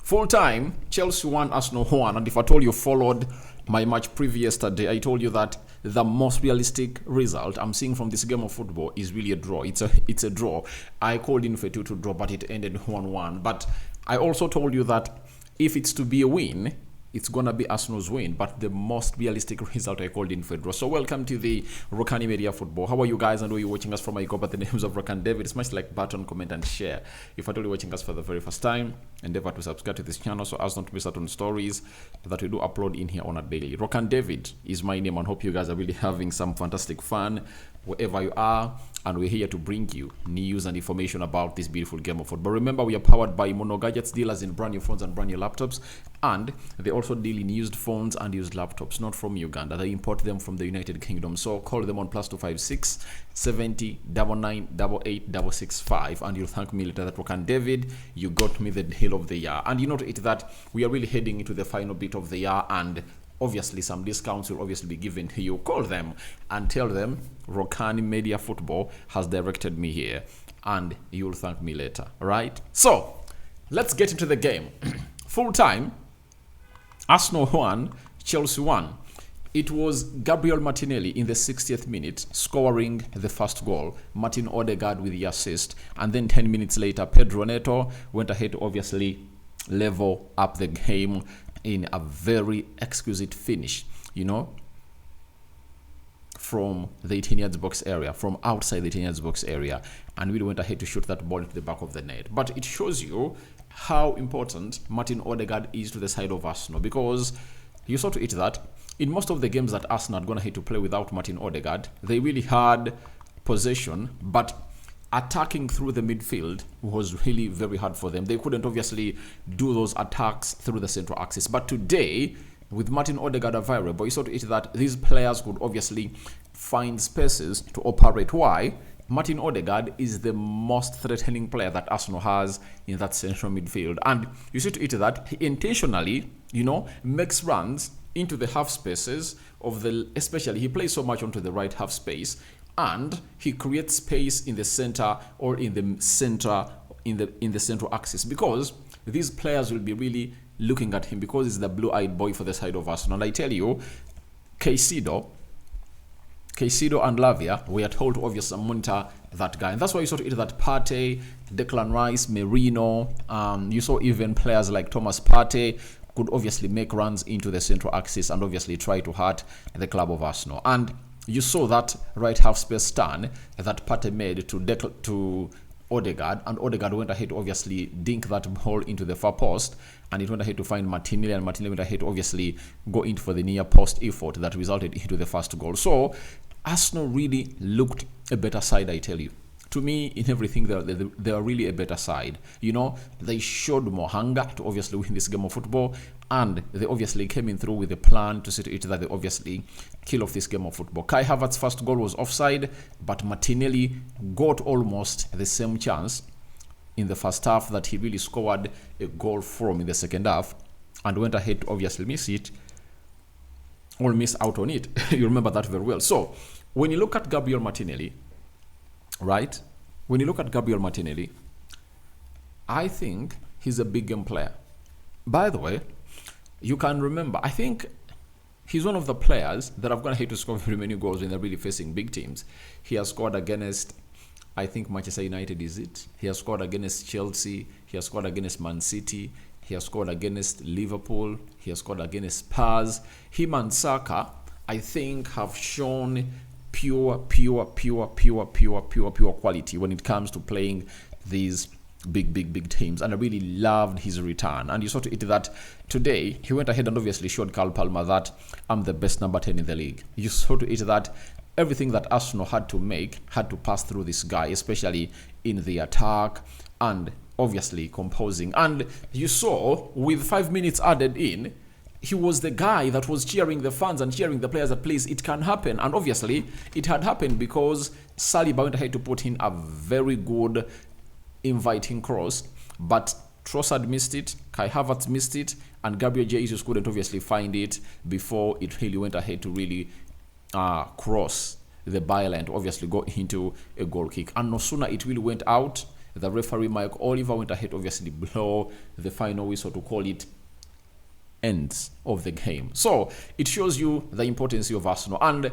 Full time, Chelsea won, Arsenal won. And if at all you followed my match preview yesterday, I told you that the most realistic result I'm seeing from this game of football is really a draw. It's a draw. I called in for a 2-2 draw, but it ended 1-1. But I also told you that if it's to be a win, it's gonna be Arsenal's win, but the most realistic result I called in for a draw. So welcome to the Rokani Media Football. How are you guys? And where you're watching us from? I go by the names of Rokani David. It's much like button, comment, and share. If at all you're watching us for the very first time, endeavor to subscribe to this channel so as not to miss out on stories that we do upload in here on a daily. Rokani David is my name, and hope you guys are really having some fantastic fun wherever you are, and we're here to bring you news and information about this beautiful game of football. Remember, we are powered by Mono Gadgets, dealers in brand new phones and brand new laptops, and they also deal in used phones and used laptops, not from Uganda. They import them from the United Kingdom. So call them on +256 70 99 88 665, and you'll thank me later that Rokani David, you got me the deal of the year. And you know that we are really heading into the final bit of the year, and obviously some discounts will obviously be given to you. Call them and tell them Rokani Media Football has directed me here, and you'll thank me later. All right, so let's get into the game. Full time, Arsenal won, Chelsea won. It was Gabriel Martinelli in the 60th minute scoring the first goal, Martin Odegaard with the assist, and then 10 minutes later Pedro Neto went ahead to obviously level up the game in a very exquisite finish, from the 18 yards box area, from outside the 18 yards box area, and we went ahead to shoot that ball into the back of the net. But it shows you how important Martin Odegaard is to the side of Arsenal, because you saw to it that in most of the games that Arsenal had gone ahead to play without Martin Odegaard, they really had possession, but attacking through the midfield was really very hard for them. They couldn't obviously do those attacks through the central axis. But today, with Martin Odegaard available, you saw to it that these players could obviously find spaces to operate. Why? Martin Odegaard is the most threatening player that Arsenal has in that central midfield. And you see to it that he intentionally, makes runs into the half spaces of especially he plays so much onto the right half space, and he creates space in the center or in the central axis, because these players will be really looking at him because he's the blue-eyed boy for the side of Arsenal. And I tell you, Caicedo and Lavia, we are told to obviously monitor that guy. And that's why you saw it that Partey, Declan Rice, Merino, you saw even players like Thomas Partey could obviously make runs into the central axis and obviously try to hurt the club of Arsenal. And you saw that right half space turn that Partey made to Odegaard, and Odegaard went ahead to obviously dink that ball into the far post, and it went ahead to find Martinelli, and Martinelli went ahead to obviously go in for the near post effort that resulted into the first goal. So Arsenal really looked a better side, I tell you. To me, in everything, they are really a better side. They showed more hunger to obviously win this game of football, and they obviously came in through with a plan to see to it that they obviously kill off this game of football. Kai Havertz's first goal was offside, but Martinelli got almost the same chance in the first half that he really scored a goal from in the second half, and went ahead to obviously miss out on it. You remember that very well. So when you look at Gabriel Martinelli, right? When you look at Gabriel Martinelli, I think he's a big game player. By the way, you can remember, I think he's one of the players that have gone ahead to score very many goals when they're really facing big teams. He has scored against, I think, Manchester United, is it? He has scored against Chelsea. He has scored against Man City. He has scored against Liverpool. He has scored against Spurs. Him and Saka, I think, have shown pure quality when it comes to playing these big teams, and I really loved his return. And you saw to it that today he went ahead and obviously showed Carl Palmer that I'm the best number 10 in the league. You saw to it that everything that Arsenal had to pass through this guy, especially in the attack and obviously composing. And you saw with 5 minutes added in, he was the guy that was cheering the fans and cheering the players that, please, it can happen. And obviously, it had happened because Saliba went ahead to put in a very good inviting cross, but Trossard missed it, Kai Havertz missed it, and Gabriel Jesus couldn't obviously find it before it really went ahead to really cross the byline to obviously go into a goal kick. And no sooner it really went out, the referee Mike Oliver went ahead obviously blow the final whistle to call it ends of the game. So it shows you the importance of Arsenal, and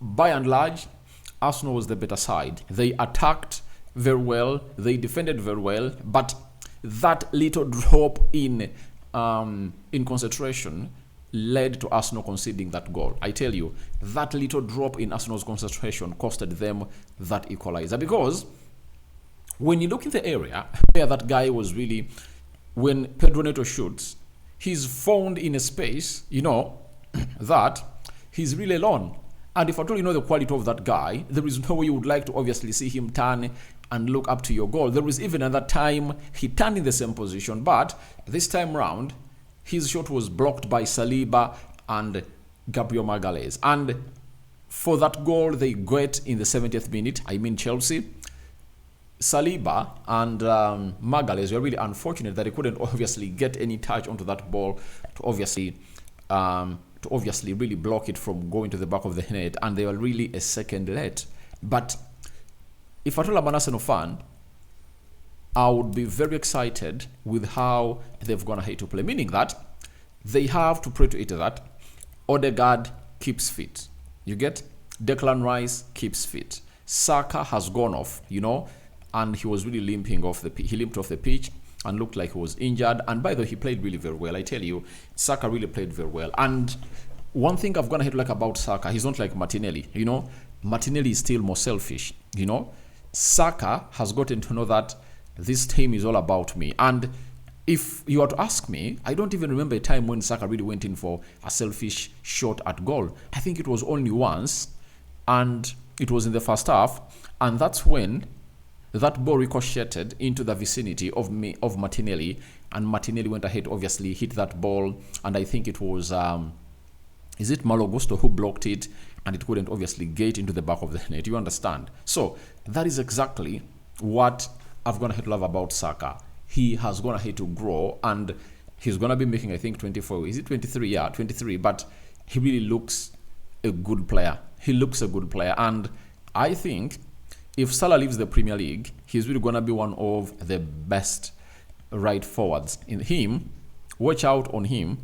by and large Arsenal was the better side. They attacked very well, they defended very well, but that little drop in concentration led to Arsenal conceding that goal. I tell you, that little drop in Arsenal's concentration costed them that equalizer, because when you look in the area where that guy was really, when Pedro Neto shoots, he's found in a space, that he's really alone. And if at all you know the quality of that guy, there is no way you would like to obviously see him turn and look up to your goal. There was even another time he turned in the same position, but this time round, his shot was blocked by Saliba and Gabriel Magalhaes. And for that goal they get in the 70th minute, I mean Chelsea, Saliba and Magalhaes were really unfortunate that they couldn't obviously get any touch onto that ball to obviously really block it from going to the back of the net, and they were really a second late. But if at all I'm an Arsenal fan, I would be very excited with how they've gone ahead to play, meaning that they have to pray to it that Odegaard keeps fit. You get? Declan Rice keeps fit. Saka has gone off, and he was really limping off the pitch. He limped off the pitch and looked like he was injured. And by the way, he played really very well. I tell you, Saka really played very well. And one thing I've gone ahead to like about Saka, he's not like Martinelli. Martinelli is still more selfish. Saka has gotten to know that this team is all about me. And if you were to ask me, I don't even remember a time when Saka really went in for a selfish shot at goal. I think it was only once, and it was in the first half, and that's when that ball ricocheted into the vicinity of Martinelli, and Martinelli went ahead, obviously hit that ball, and I think it was is it Malo Gusto who blocked it, and it couldn't obviously get into the back of the net. You understand? So that is exactly what I've gone ahead to love about Saka. He has gone ahead to grow, and he's gonna be making, I think, 24. Is it 23? Yeah, 23. But he really looks a good player. He looks a good player, and I think if Salah leaves the Premier League, he's really gonna be one of the best right forwards. In him, watch out on him.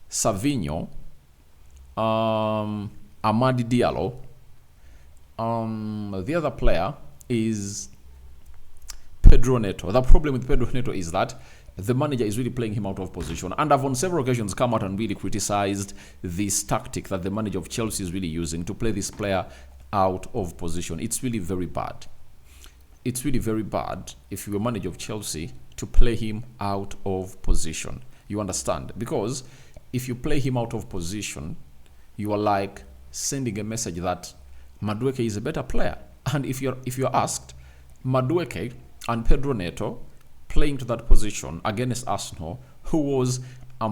Savinho, Amadi Diallo. The other player is Pedro Neto. The problem with Pedro Neto is that the manager is really playing him out of position. And I've on several occasions come out and really criticized this tactic that the manager of Chelsea is really using to play this player out of position. It's really very bad. It's really very bad if you're a manager of Chelsea to play him out of position. You understand? Because if you play him out of position, you are like sending a message that Madueke is a better player. And if you're asked, Madueke and Pedro Neto playing to that position against Arsenal, who was a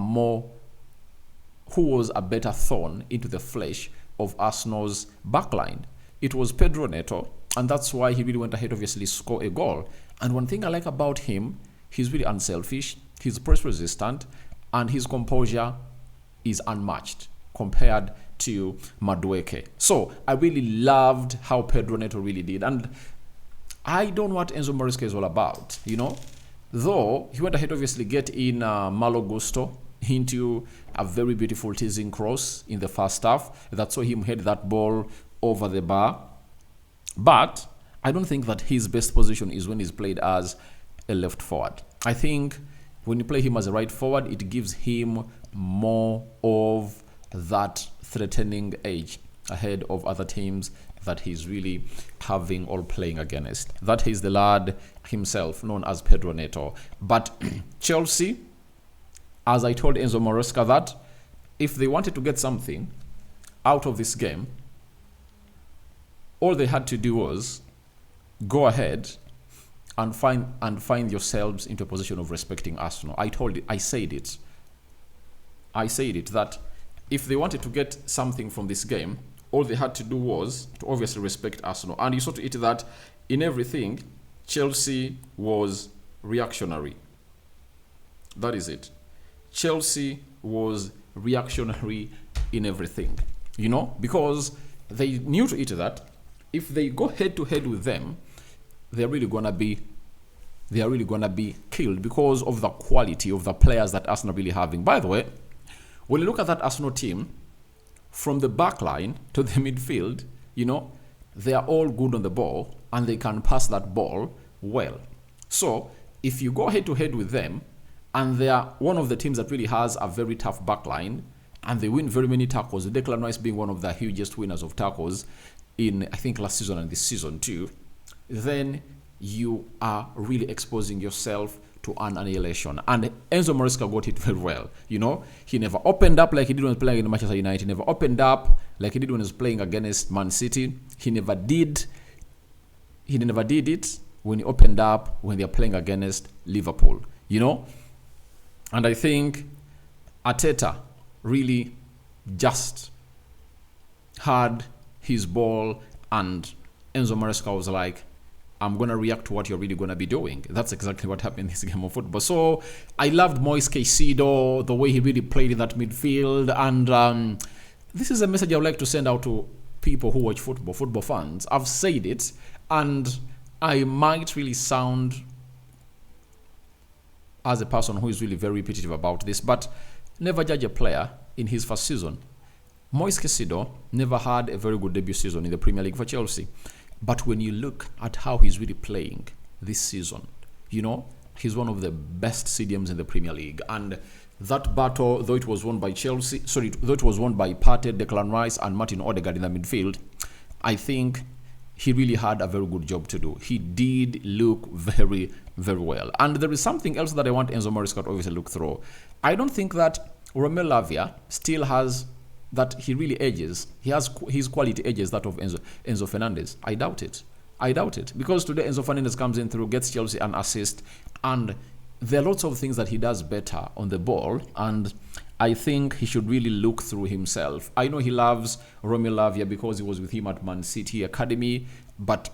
better thorn into the flesh of Arsenal's backline? It was Pedro Neto, and that's why he really went ahead, obviously score a goal. And one thing I like about him, he's really unselfish, he's press resistant, and his composure is unmatched compared to Madueke. So I really loved how Pedro Neto really did, and I don't know what Enzo Maresca is all about, though he went ahead obviously get in Malo Gusto into a very beautiful teasing cross in the first half that saw him head that ball over the bar. But I don't think that his best position is when he's played as a left forward. I think when you play him as a right forward, it gives him more of that threatening edge ahead of other teams that he's really having all playing against. That is the lad himself, known as Pedro Neto. But Chelsea, as I told Enzo Maresca, that if they wanted to get something out of this game, all they had to do was go ahead and find yourselves into a position of respecting Arsenal. I said it that if they wanted to get something from this game, all they had to do was to obviously respect Arsenal. And you saw to it that in everything, Chelsea was reactionary. That is it. Chelsea was reactionary in everything, because they knew to it that if they go head to head with them, they're really gonna be they are really going to be killed because of the quality of the players that Arsenal are really having. By the way, when you look at that Arsenal team, from the back line to the midfield, they are all good on the ball and they can pass that ball well. So if you go head to head with them, and they are one of the teams that really has a very tough back line, and they win very many tackles, Declan Rice being one of the hugest winners of tackles in, I think, last season and this season too, then you are really exposing yourself to an annihilation. And Enzo Maresca got it very well. He never opened up like he did when he was playing in Manchester United. He never opened up like he did when he was playing against Man City. He never did it when he opened up when they are playing against Liverpool. And I think Arteta really just had his ball, and Enzo Maresca was like, I'm going to react to what you're really going to be doing. That's exactly what happened in this game of football. So I loved Moise Caicedo, the way he really played in that midfield. And this is a message I would like to send out to people who watch football fans. I've said it, and I might really sound as a person who is really very repetitive about this, but never judge a player in his first season. Moise Caicedo never had a very good debut season in the Premier League for Chelsea. But when you look at how he's really playing this season, he's one of the best CDMs in the Premier League. And that battle, though it was won by though it was won by Partey, Declan Rice, and Martin Odegaard in the midfield, I think he really had a very good job to do. He did look very, very well. And there is something else that I want Enzo Maresca to obviously look through. I don't think that Romelu Lavia still has that he really edges. He has his quality edges that of Enzo Fernandez. I doubt it. Because today Enzo Fernandez comes in through, gets Chelsea an assist, and there are lots of things that he does better on the ball, and I think he should really look through himself. I know he loves Romelu Lavia because he was with him at Man City Academy, but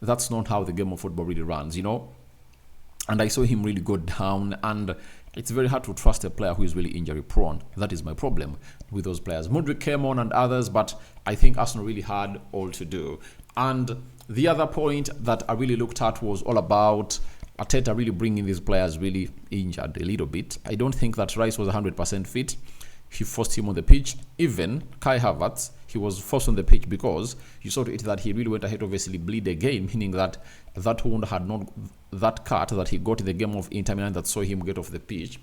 that's not how the game of football really runs, And I saw him really go down, and it's very hard to trust a player who is really injury prone. That is my problem with those players. Mudryk came on and others, but I think Arsenal really had all to do. And the other point that I really looked at was all about Arteta really bringing these players really injured a little bit. I don't think that Rice was 100% fit. He forced him on the pitch. Even Kai Havertz, he was forced on the pitch because you saw to it that he really went ahead to obviously bleed again, meaning that that wound had not, that cut that he got in the game of Inter Milan that saw him get off the pitch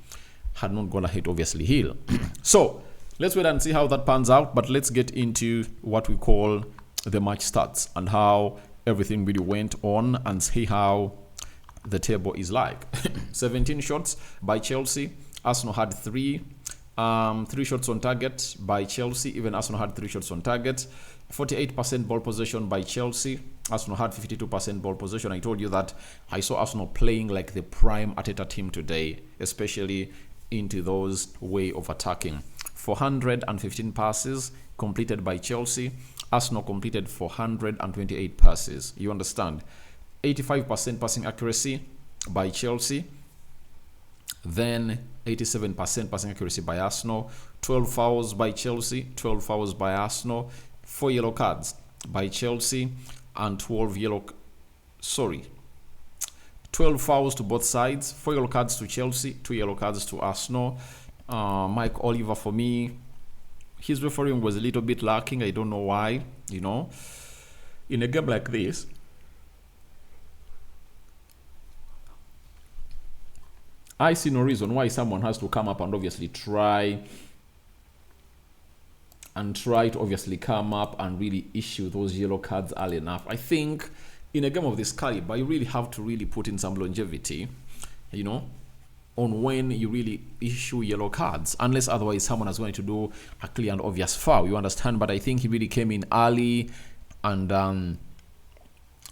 had not gone ahead to obviously heal. So let's wait and see how that pans out, but let's get into what we call the match stats and how everything really went on and see how the table is like. 17 shots by Chelsea. Arsenal had 3 shots on target by Chelsea. Even Arsenal had 3 shots on target. 48% ball possession by Chelsea. Arsenal had 52% ball possession. I told you that I saw Arsenal playing like the prime Arteta team today, especially into those way of attacking. 415 passes completed by Chelsea. Arsenal completed 428 passes. You understand? 85% passing accuracy by Chelsea. Then 87% passing accuracy by Arsenal. 12 fouls by Chelsea. 12 fouls by Arsenal. 4 yellow cards by Chelsea. And 12 fouls to both sides. 4 yellow cards to Chelsea. 2 yellow cards to Arsenal. Mike Oliver, for me, his refereeing was a little bit lacking. I don't know why. In a game like this, I see no reason why someone has to come up and obviously try to obviously come up and really issue those yellow cards early enough. I think in a game of this caliber, you really have to really put in some longevity, on when you really issue yellow cards, unless otherwise someone is going to do a clear and obvious foul. You understand? But I think he really came in early, and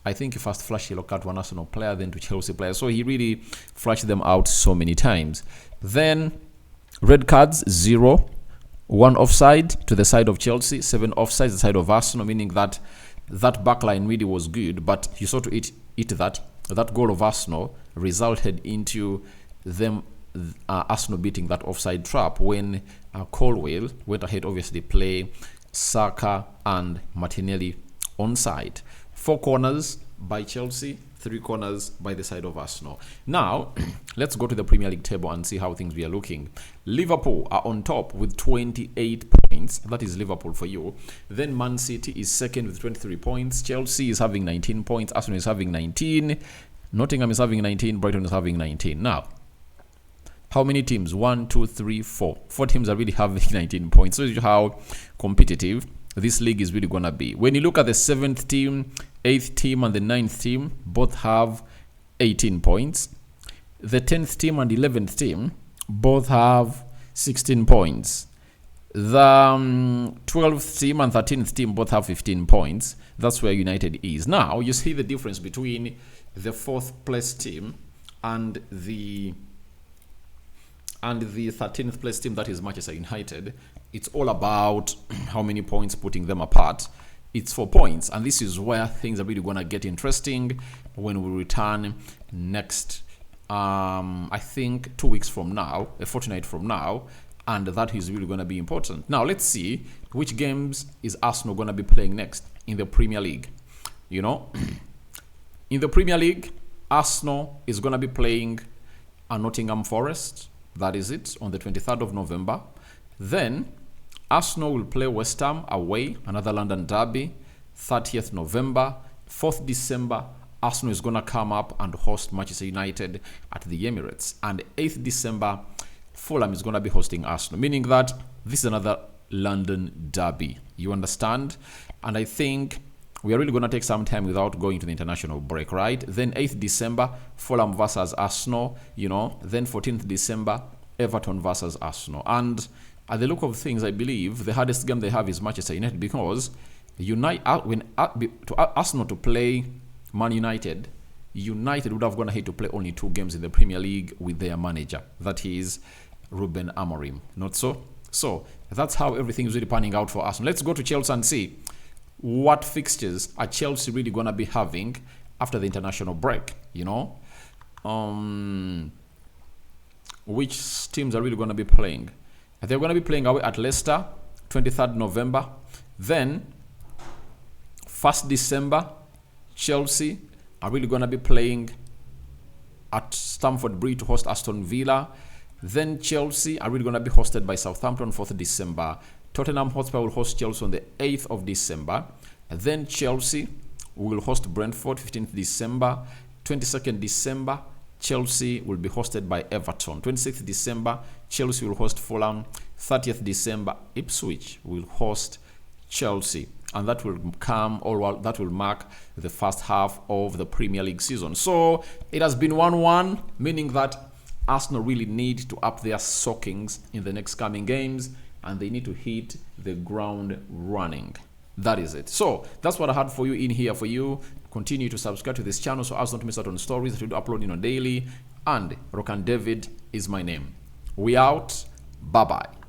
I think he first flashed yellow card to an Arsenal player, then to Chelsea player. So he really flashed them out so many times. Then red cards, 0. 1 offside to the side of Chelsea, 7 offsides the side of Arsenal, meaning that that backline really was good. But you saw to it that goal of Arsenal resulted into them Arsenal beating that offside trap when Colwill went ahead obviously play Saka and Martinelli onside. 4 corners by Chelsea, 3 corners by the side of Arsenal. Now, let's go to the Premier League table and see how things we are looking. Liverpool are on top with 28 points. That is Liverpool for you. Then Man City is second with 23 points. Chelsea is having 19 points. Arsenal is having 19. Nottingham is having 19. Brighton is having 19. Now, how many teams? 1, 2, 3, 4. 4 teams are really having 19 points. So how competitive this league is really going to be. When you look at the 7th team, 8th team, and the 9th team, both have 18 points. The 10th team and 11th team both have 16 points. The 12th team and 13th team both have 15 points. That's where United is. Now, you see the difference between the 4th place team and the 13th place team, that is Manchester United. It's all about how many points putting them apart. It's 4 points, and this is where things are really going to get interesting when we return next, I think 2 weeks from now, a fortnight from now, and that is really going to be important. Now, let's see which games is Arsenal going to be playing next in the Premier League. You know, in the Premier League, Arsenal is going to be playing a Nottingham Forest. That is it, on the 23rd of November. Then, Arsenal will play West Ham away, another London derby, 30th November. 4th December, Arsenal is going to come up and host Manchester United at the Emirates. And 8th December, Fulham is going to be hosting Arsenal, meaning that this is another London derby. You understand? And I think we are really going to take some time without going to the international break, right? Then 8th December, Fulham versus Arsenal, you know. Then 14th December, Everton versus Arsenal. And at the look of things, I believe the hardest game they have is Manchester United, because Arsenal to play Man United, United would have gone ahead to play only 2 games in the Premier League with their manager. That is Ruben Amorim. Not so? So that's how everything is really panning out for Arsenal. Let's go to Chelsea and see what fixtures are Chelsea really going to be having after the international break, you know? Which teams are really going to be playing? They're going to be playing away at Leicester, 23rd November. Then, 1st December, Chelsea are really going to be playing at Stamford Bridge to host Aston Villa. Then Chelsea are really going to be hosted by Southampton, 4th December. Tottenham Hotspur will host Chelsea on the 8th of December. Then Chelsea will host Brentford, 15th December. 22nd December, Chelsea will be hosted by Everton. 26th December, Chelsea will host Fulham. 30th December, Ipswich will host Chelsea. And that will that will mark the first half of the Premier League season. So it has been 1-1, meaning that Arsenal really need to up their sockings in the next coming games, and they need to hit the ground running. That is it. So that's what I had for you in here for you. Continue to subscribe to this channel so as not to miss out on stories that we do uploading on daily. And Rokani David is my name. We out. Bye-bye.